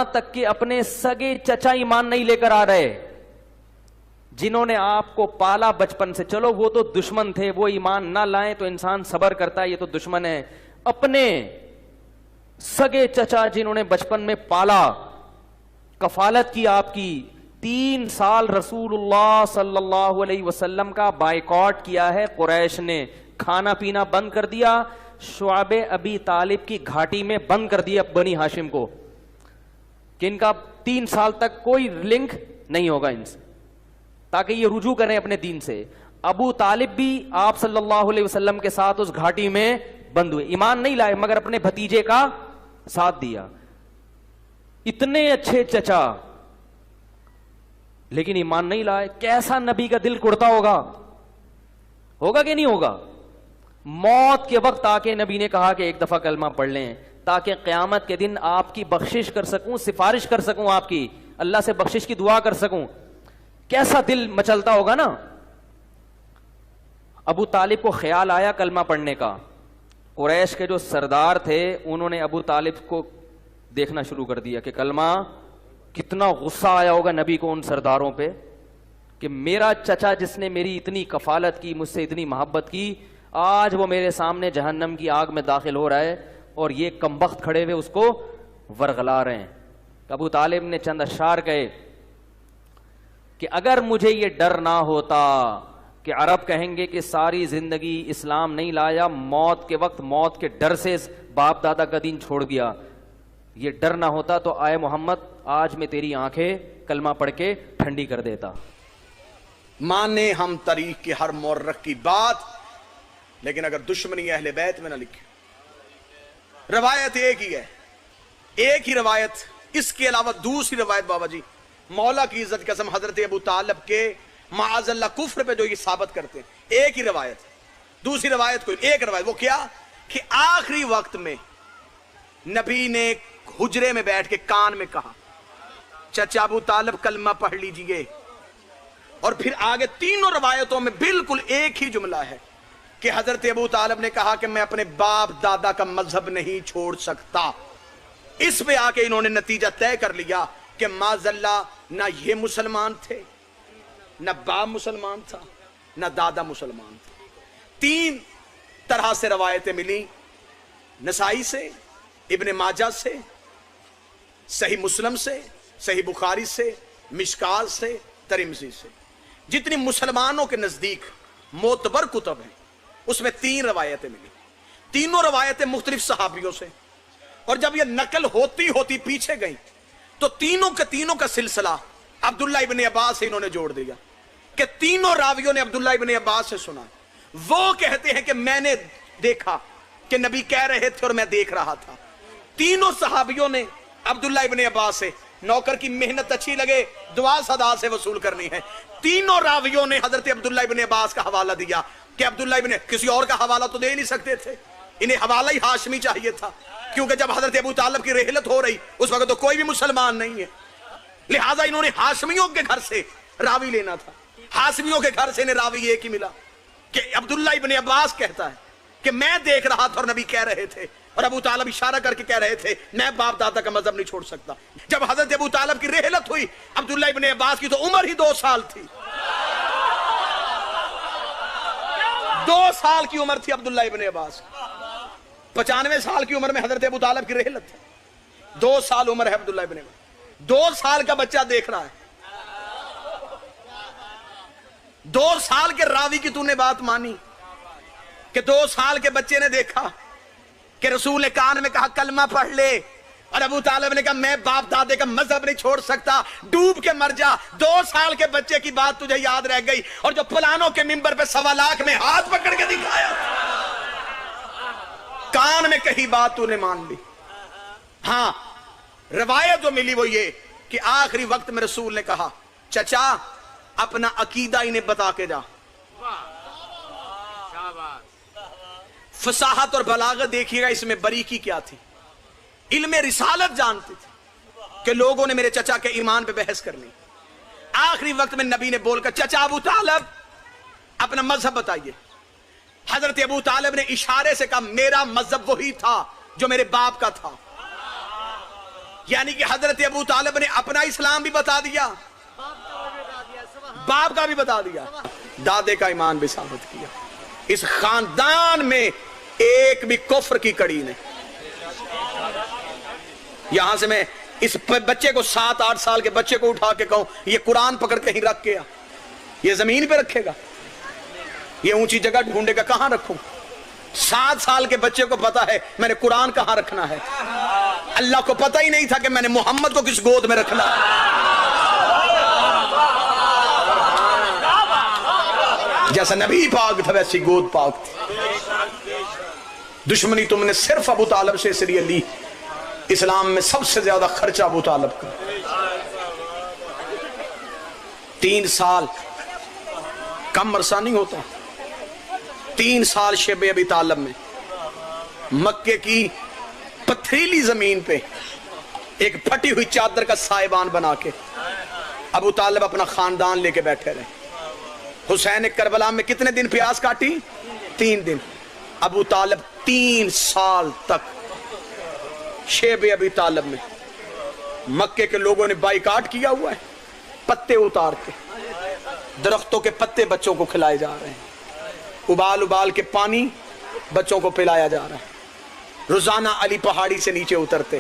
تک کہ اپنے سگے چچا ایمان نہیں لے کر آ رہے، جنہوں نے آپ کو پالا بچپن سے. چلو وہ تو دشمن تھے، وہ ایمان نہ لائیں تو انسان صبر کرتا ہے، یہ تو دشمن ہے. اپنے سگے چچا جنہوں نے بچپن میں پالا، کفالت کی آپ کی، 3 سال رسول اللہ صلی اللہ علیہ وسلم کا بائیکاٹ کیا ہے قریش نے، کھانا پینا بند کر دیا، شعب ابی طالب کی گھاٹی میں بند کر دیا بنی ہاشم کو، کہ ان کا 3 سال تک کوئی لنک نہیں ہوگا ان سے، تاکہ یہ رجوع کریں اپنے دین سے. ابو طالب بھی آپ صلی اللہ علیہ وسلم کے ساتھ اس گھاٹی میں بند ہوئے، ایمان نہیں لائے مگر اپنے بھتیجے کا ساتھ دیا. اتنے اچھے چچا لیکن ایمان نہیں لائے. کیسا نبی کا دل کڑتا ہوگا کہ نہیں ہوگا؟ موت کے وقت آ کے نبی نے کہا کہ ایک دفعہ کلمہ پڑھ لیں تاکہ قیامت کے دن آپ کی بخشش کر سکوں، سفارش کر سکوں، آپ کی اللہ سے بخشش کی دعا کر سکوں. کیسا دل مچلتا ہوگا نا. ابو طالب کو خیال آیا کلمہ پڑھنے کا. قریش کے جو سردار تھے انہوں نے ابو طالب کو دیکھنا شروع کر دیا کہ کلمہ، کتنا غصہ آیا ہوگا نبی کو ان سرداروں پہ کہ میرا چچا جس نے میری اتنی کفالت کی، مجھ سے اتنی محبت کی، آج وہ میرے سامنے جہنم کی آگ میں داخل ہو رہا ہے اور یہ کمبخت کھڑے ہوئے اس کو ورغلا رہے ہیں. ابو طالب نے چند اشعار کہے کہ اگر مجھے یہ ڈر نہ ہوتا کہ عرب کہیں گے کہ ساری زندگی اسلام نہیں لایا، موت کے وقت موت کے ڈر سے باپ دادا کا دین چھوڑ دیا، یہ ڈر نہ ہوتا تو آئے محمد آج میں تیری آنکھیں کلمہ پڑھ کے ٹھنڈی کر دیتا. مانے ہم تاریخ کے ہر مورخ کی بات، لیکن اگر دشمنی اہل بیت میں نہ لکھے. روایت ایک ہی ہے، ایک ہی روایت، اس کے علاوہ دوسری روایت بابا جی مولا کی عزت کی قسم حضرت ابو طالب کے معاذ اللہ کفر پہ جو یہ ثابت کرتے ہیں، ایک ہی روایت. دوسری روایت کوئی، ایک روایت، وہ کیا کہ آخری وقت میں نبی نے حجرے میں بیٹھ کے کان میں کہا چچا ابو طالب کلمہ پڑھ لیجئے. اور پھر آگے تینوں روایتوں میں بالکل ایک ہی جملہ ہے کہ حضرت ابو طالب نے کہا کہ میں اپنے باپ دادا کا مذہب نہیں چھوڑ سکتا. اس پہ آ کے انہوں نے نتیجہ طے کر لیا کہ معاذ اللہ نہ یہ مسلمان تھے، نہ باپ مسلمان تھا، نہ دادا مسلمان تھا. 3 طرح سے روایتیں ملی، نسائی سے، ابن ماجہ سے، صحیح مسلم سے، صحیح بخاری سے، مشکات سے، ترمذی سے. جتنی مسلمانوں کے نزدیک معتبر کتب ہیں اس میں 3 روایتیں ملی. تینوں روایتیں مختلف صحابیوں سے، اور جب یہ نقل ہوتی ہوتی پیچھے گئی تو تینوں کا سلسلہ عبداللہ ابن عباس سے انہوں نے جوڑ دیا کہ تینوں راویوں نے عبداللہ ابن عباس سے سنا. وہ کہتے ہیں کہ میں نے دیکھا کہ نبی کہہ رہے تھے اور میں دیکھ رہا تھا. تینوں صحابیوں نے عبداللہ ابن عباس سے، نوکر کی محنت اچھی لگے دعا صدا سے وصول کرنی ہے. تینوں راویوں نے حضرت عبداللہ ابن عباس کا حوالہ دیا کہ عبداللہ ابن، کسی اور کا حوالہ تو دے نہیں سکتے تھے، انہیں حوالہ ہی ہاشمی چاہیے تھا، کیونکہ جب حضرت ابو طالب کی رحلت ہو رہی اس وقت تو کوئی بھی مسلمان نہیں ہے، لہٰذا انہوں نے ہاشمیوں کے گھر سے راوی لینا تھا. ہاشمیوں کے گھر سے انہیں راوی ایک ہی ملا کہ عبداللہ ابن عباس کہتا ہے کہ میں دیکھ رہا تھا اور نبی کہہ رہے تھے، اور ابو طالب اشارہ کر کے کہہ رہے تھے میں باپ دادا کا مذہب نہیں چھوڑ سکتا. جب حضرت ابو طالب کی رحلت ہوئی عبداللہ ابن عباس کی تو عمر ہی 2 سال تھی. 2 سال کی عمر تھی عبداللہ ابن عباس. 95 سال کی عمر میں حضرت ابو طالب کی رحلت تھی. 2 سال عمر ہے عبداللہ ابن عباس. 2 سال کا بچہ دیکھ رہا ہے. 2 سال کے راوی کی تو نے بات مانی کہ 2 سال کے بچے نے دیکھا کہ رسول نے کان میں کہا کلمہ پڑھ لے، اور ابو طالب نے کہا میں باپ دادے کا مذہب نہیں چھوڑ سکتا، ڈوب کے مر جا. 2 سال کے بچے کی بات تجھے یاد رہ گئی، اور جو پلانوں کے منبر پہ 1.25 لاکھ میں ہاتھ پکڑ کے دکھایا، کان میں کہی بات تو نے مان لی. ہاں روایت جو ملی وہ یہ کہ آخری وقت میں رسول نے کہا چچا اپنا عقیدہ انہیں بتا کے جا. فصاحت اور بلاغت دیکھیے گا اس میں باریکی کیا تھی. علم رسالت جانتے تھے کہ لوگوں نے میرے چچا کے ایمان پہ بحث کرنی. آخری وقت میں نبی نے بول کر چچا ابو طالب اپنا مذہب بتائیے. حضرت ابو طالب نے اشارے سے کہا میرا مذہب وہی تھا جو میرے باپ کا تھا. یعنی کہ حضرت ابو طالب نے اپنا اسلام بھی بتا دیا، باپ کا بھی بتا دیا، دادے کا ایمان بھی ثابت کیا۔ اس خاندان میں ایک بھی کفر کی کڑی نہیں۔ یہاں سے میں اس بچے کو 7-8 سال کے بچے کو اٹھا کے کہوں یہ قرآن پکڑ کے ہی رکھ کے آ، یہ زمین پہ رکھے گا؟ یہ اونچی جگہ ڈھونڈے گا، کہاں رکھوں؟ 7 سال کے بچے کو پتا ہے میں نے قرآن کہاں رکھنا ہے، اللہ کو پتہ ہی نہیں تھا کہ میں نے محمد کو کس گود میں رکھنا ہے۔ جیسا نبی پاک تھا ویسی گود پاک تھی۔ دشمنی تم نے صرف ابو طالب سے اس لیے لی، اسلام میں سب سے زیادہ خرچہ ابو طالب کا۔ 3 سال کم عرصہ نہیں ہوتا، 3 سال شیب ابی طالب میں مکے کی پتھریلی زمین پہ ایک پھٹی ہوئی چادر کا سائبان بنا کے ابو طالب اپنا خاندان لے کے بیٹھے رہے۔ حسین کربلا میں کتنے دن پیاس کاٹی؟ 3 دن۔ ابو طالب 3 سال تک شیب ابی طالب میں مکے کے لوگوں نے بائیکاٹ کیا ہوا ہے، پتے اتار کے درختوں کے پتے بچوں کو کھلائے جا رہے ہیں، ابال ابال کے پانی بچوں کو پلایا جا رہا ہے، روزانہ علی پہاڑی سے نیچے اترتے